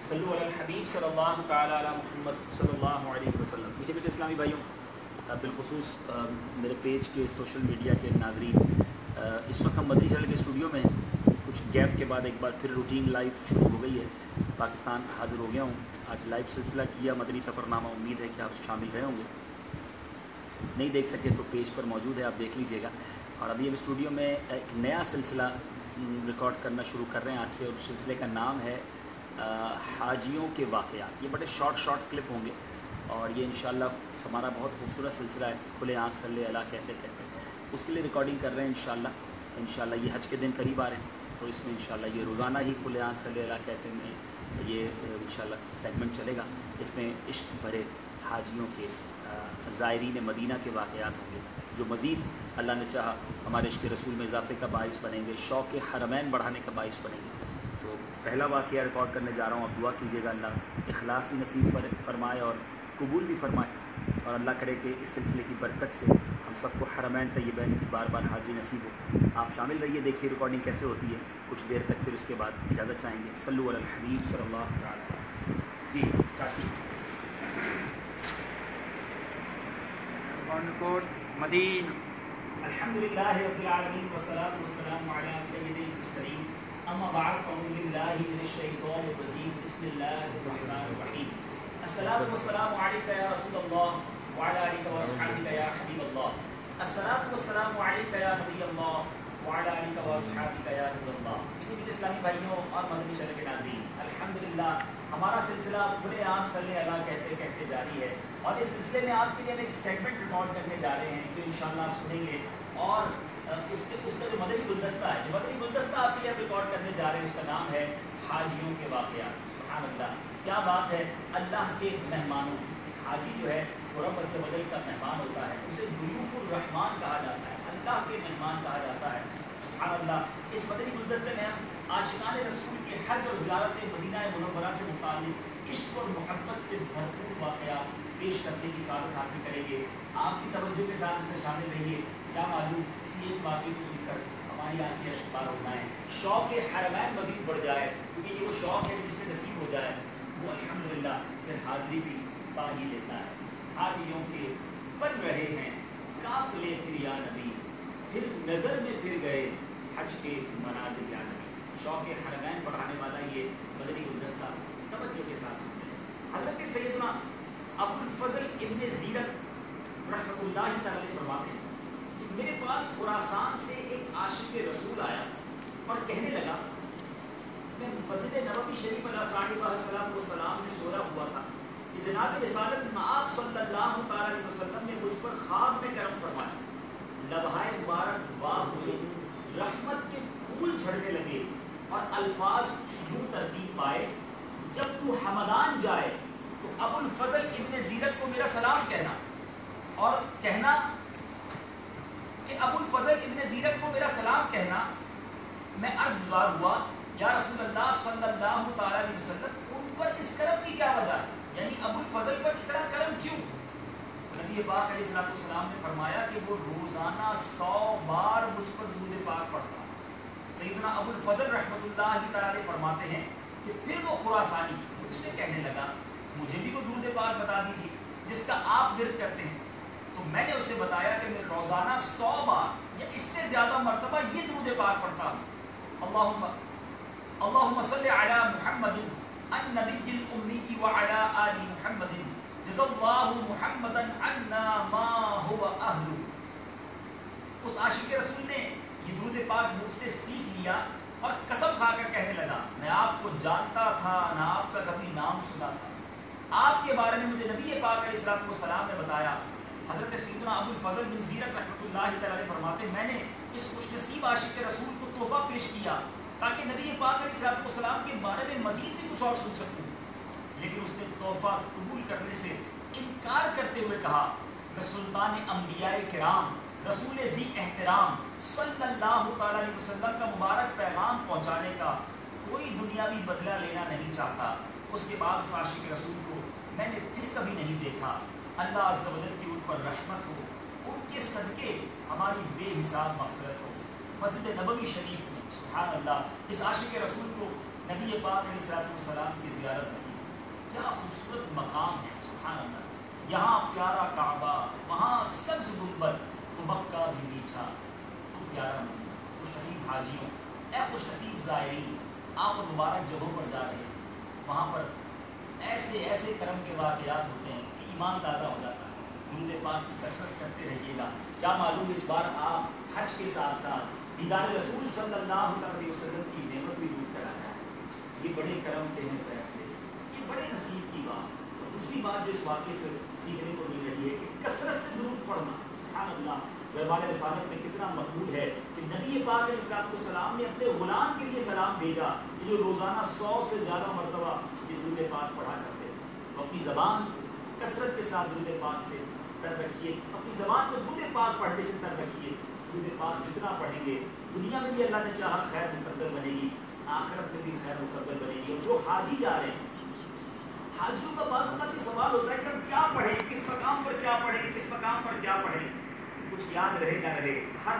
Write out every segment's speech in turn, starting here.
صلو علی الحبیب صلی اللہ تعالی علی محمد صلی اللہ علیہ وسلم۔ میٹھے میٹھے اسلامی بھائیوں، بالخصوص میرے پیج کے سوشل میڈیا کے ناظرین، اس وقت ہم مدنی چینل کے اسٹوڈیو میں ہیں۔ کچھ گیپ کے بعد ایک بار پھر روٹین لائف شروع ہو گئی ہے۔ پاکستان حاضر ہو گیا ہوں۔ آج لائف سلسلہ کیا مدنی سفر نامہ، امید ہے کہ آپ شامل رہے ہوں گے۔ نہیں دیکھ سکے تو پیج پر موجود ہے، آپ دیکھ لیجئے گا۔ اور ابھی ہم اسٹوڈیو میں ایک نیا سلسلہ ریکارڈ کرنا شروع کر رہے ہیں آج سے، اور سلسلے کا نام ہے حاجیوں کے واقعات۔ یہ بڑے شارٹ کلپ ہوں گے، اور یہ انشاءاللہ ہمارا بہت خوبصورت سلسلہ ہے، کھلے آنکھ صلی اللہ کہتے کہتے اس کے لیے ریکارڈنگ کر رہے ہیں انشاءاللہ۔ یہ حج کے دن قریب آ رہے ہیں، تو اس میں انشاءاللہ یہ روزانہ ہی کھلے آنکھ صلی اللہ کہتے میں یہ انشاءاللہ سیگمنٹ چلے گا۔ اس میں عشق بھرے حاجیوں کے، زائرین مدینہ کے واقعات ہوں گے، جو مزید اللہ نے چاہا ہمارے عشق رسول میں اضافے کا باعث بنیں گے، شوق حرمین بڑھانے کا باعث بنیں گے۔ تو پہلا واقعہ ریکارڈ کرنے جا رہا ہوں، آپ دعا کیجیے گا اللہ اخلاص بھی نصیب فرمائے اور قبول بھی فرمائے، اور اللہ کرے کہ اس سلسلے کی برکت سے ہم سب کو حرمین طیبین کی بار بار حاضری نصیب ہو۔ آپ شامل رہیے، دیکھیے ریکارڈنگ کیسے ہوتی ہے کچھ دیر تک، پھر اس کے بعد اجازت چاہیں گے۔ صلو علی الحبیب صلی اللہ تعالی۔ جی مدینہ۔ الحمدللہ رب العالمین والصلاۃ والسلام علی سید المرسلین، اما بعد فاعوذ باللہ من الشیطان الرجیم، بسم اللہ الرحمن الرحیم۔ الصلاۃ والسلام علیک یا رسول اللہ وعلی آلک واصحابک یا حبیب اللہ، الصلاۃ والسلام علیک یا نبی اللہ وعلی آلک واصحابک یا نور اللہ۔ میٹھے اسلامی بھائیوں اور مدنی چینل کے ناظرین، الحمدللہ ہمارا سلسلہ کھلے عام صلی اللہ کہتے کہتے جاری ہے، اور اس سلسلے میں آپ کے لیے ہم ایک سیگمنٹ ریکارڈ کرنے جا رہے ہیں جو انشاءاللہ آپ سنیں گے، اور اس کا جو مدنی گلدستہ ہے، جو مدنی گلدستہ آپ کے لیے ریکارڈ کرنے جا رہے ہیں، اس کا نام ہے حاجیوں کے واقعات۔ سبحان اللہ، کیا بات ہے! اللہ کے مہمانوں، حاجی جو ہے وہ رب عز و جل کا مہمان ہوتا ہے، اسے ضیوف الرحمان کہا جاتا ہے، اللہ کے مہمان کہا جاتا ہے۔ سبحان اللہ، اس مدنی گلدستے میں ہم عاشقان رسول کے حج اور زیارت مدینہ منورہ سے متعلق عشق اور محبت سے بھرپور واقعات پیش کرنے کی سعادت حاصل کریں گے۔ آپ کی توجہ کے ساتھ اس میں شامل رہیے، کیا معلوم کسی ایک واقعے کو سن کر ہماری آنکھیں اشکبار ہو جائیں، شوق حرمین مزید بڑھ جائے، کیونکہ یہ وہ شوق ہے جس سے نصیب ہو جائے وہ الحمدللہ پھر حاضری بھی پا ہی لیتا ہے۔ حاجیوں کے بن رہے ہیں قافلے پھر یا نبی، پھر نظر میں پھر گئے حج کے مناظر یا نبی۔ شوق حرمین بڑھانے والا یہ مدنی گلدستہ توجہ کے ساتھ سنتے ہیں۔ حضرت سیدنا ابو الفضل ابن زیرت رحمۃ اللہ تعالی فرماتے ہیں کہ میرے پاس خراسان سے ایک عاشق رسول آیا اور کہنے لگا، میں مسجد نبوی شریف علیہ صاحب السلام والسلام میں سویا ہوا تھا کہ جناب رسالت مآب صلی اللہ تعالی علیہ وسلم نے مجھ پر خواب میں کرم فرمایا، لبہائے مبارک واہ ہوئے، رحمت کے پھول جھڑنے لگے، اور الفاظ یوں ترتیب پائے، جب تو حمدان جائے تو ابو الفضل ابن زیرت کو میرا سلام کہنا، اور کہنا کہ ابو الفضل ابن زیرت کو میرا سلام کہنا۔ میں عرض گزار ہوا، یا رسول اللہ صلی اللہ تعالی علیہ وسلم، ان پر اس کرم کی کیا وجہ ہے، یعنی ابو الفضل پر اتنا کرم کیوں؟ نبی پاک علیہ السلام نے فرمایا کہ وہ روزانہ 100 بار مجھ پر درود پاک پڑھتا۔ سیدنا ابو الفضل رحمۃ اللہ تعالی فرماتے ہیں کہ پھر وہ خراسانی مجھ سے کہنے لگا، مجھے بھی وہ درود پاک بتا دیجیے جس کا آپ ورد کرتے ہیں۔ تو میں نے اسے بتایا کہ میں روزانہ 100 بار یا اس سے زیادہ مرتبہ یہ درود پاک پڑھتا ہوں، اللہم صلی علی محمد النبی الامی وعلی آل محمد جزا اللہ محمدا عنا ما هو اہلہ۔ اس عاشق رسول نے یہ درود پاک مجھ سے سیکھ لیا اور قسم کھا کر کہنے لگا، میں آپ کو جانتا تھا نہ آپ کا کبھی نام سنا تھا، آپ کے بارے میں مجھے نبی پاک علیہ السلام نے بتایا۔ حضرت سیدنا ابو الفضل بن زیرت رحمۃ اللہ تعالی فرماتے ہیں، میں نے اس خوش نصیب عاشق رسول کو تحفہ پیش کیا تاکہ نبی پاک علیہ السلام کے بارے میں مزید بھی کچھ اور سن سکوں، لیکن اس نے تحفہ قبول کرنے سے انکار کرتے ہوئے کہا، میں سلطان انبیاء کرام رسول ذی احترام صلی اللہ تعالی علیہ وسلم کا مبارک پیغام پہنچانے کا کوئی دنیاوی بدلہ لینا نہیں چاہتا۔ اس کے بعد اس عاشق رسول کو میں نے پھر کبھی نہیں دیکھا۔ اللہ عز و جل کی ان پر رحمت ہو، ان کے صدقے ہماری بے حساب مغفرت ہو۔ مسجد نبوی شریف میں سبحان اللہ اس عاشق رسول کو نبی پاک علیہ السلام کی زیارت نصیب، کیا خوبصورت مقام ہے، سبحان اللہ۔ یہاں پیارا کعبہ، وہاں سبز گنبد، تو مکہ بھی میٹھا، تو پیارا مدینہ۔ خوش نصیب حاجیوں، اے خوش نصیب زائرین، آپ مبارک جگہوں پر جا رہے ہیں، وہاں پر ایسے ایسے کرم کے واقعات ہوتے ہیں کہ ایمان تازہ ہو جاتا ہے۔ درود پاک کی کثرت کرتے رہیے گا، کیا معلوم اس بار آپ حج کے ساتھ ساتھ دیدار رسول صلی اللہ علیہ وسلم کی نعمت بھی دور کرا جائے۔ یہ بڑے کرم کے ہیں فیصلے، یہ بڑے نصیب کی بات۔ اور دوسری بات جو اس واقعے سے سیکھنے کو مل رہی ہے کہ کثرت سے درود پڑھنا، سبحان اللہ، دربار رسالت میں کتنا مقبول ہے کہ نبی پاک علیہ السلام نے اپنے غلام کے لیے سلام بھیجا کہ جو روزانہ 100 سے زیادہ مرتبہ یہ درود پاک پڑھا کرتے ہیں۔ تو اپنی زبان کثرت کے ساتھ درود پاک سے تر رکھیے، اپنی زبان کو درود پاک پڑھنے سے تر رکھیے۔ درود پاک جتنا پڑھیں گے دنیا میں بھی اللہ نے چاہا خیر مقدر بنے گی، آخرت میں بھی خیر مقدر بنے گی۔ اور جو حاجی جا رہے ہیں، حاجیوں کا بعض اوقات یہ سوال ہوتا ہے کہ ہم کیا پڑھیں، کس مقام پر کیا پڑھیں، کس مقام پر کیا پڑھیں، کچھ یاد رہے نہ رہے، ہر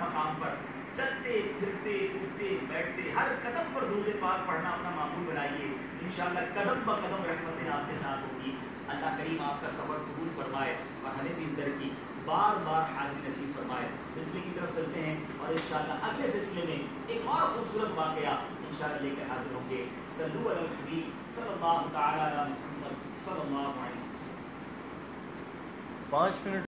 مقام پر چلتے پھرتے اٹھتے بیٹھتے ہر قدم پر درود پاک پڑھنا اپنا معمول بنائیے۔ انشاءاللہ قدم بہ قدم رحمتیں آپ کے ساتھ ہوگی۔ اللہ کریم آپ کا سفر قبول فرمائے اور ہمیں بھی اس در کی بار بار حاضری نصیب فرمائے۔ سلسلے کی طرف چلتے ہیں اور انشاءاللہ اگلے سلسلے میں ایک اور خوبصورت واقعہ انشاءاللہ لے کر حاضر ہوں گے۔ صلو علی الحبیب صلی اللہ تعالی علی محمد صلی اللہ علیہ وسلم۔ 5 منٹ